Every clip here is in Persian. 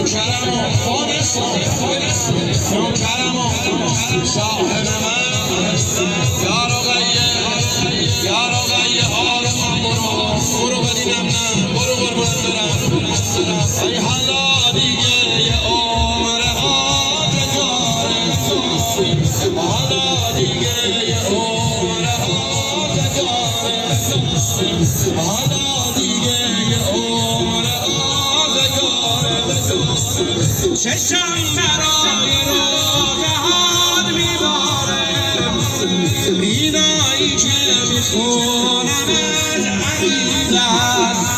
نوکرم و نوکرم و صاحب من یا رقیه آرمان برو بدینم نه برو قربان برم ای حالا دیگه یه عمره ها تکاره حالا دیگه یه عمره ها تکاره حالا دیگه یه عمره ها تکاره چشم برای روزهات میباره اینایی که میخونم از عزیزت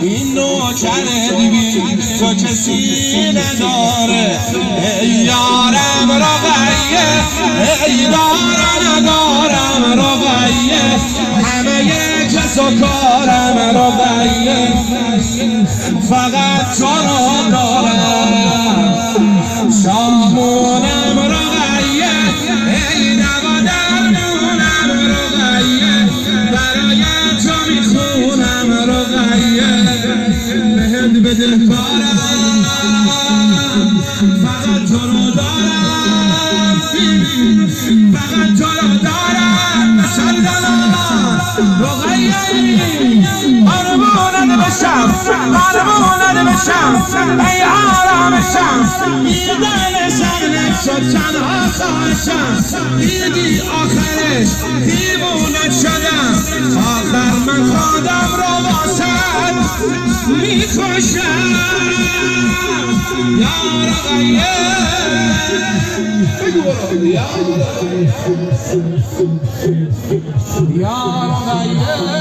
این نوکر دیگه تو کسی نداره ای یارم رقیه ای دارم رقیه همه کس و کارم رقیه فقط تو رو دارم سامونم رقیه ای دوا درمونم رقیه برای تو میخونم رقیه بهت بده کارم فقط تو رو دارم فقط تو رو دارم مسلمان رقیه آرمونت بشم ای آرامشم دیدن سرنک شد تنها خواهشم دیدی آخرش دیوونت شدم آخر من خودم رو واسد میکشم یا رقیه یا رقیه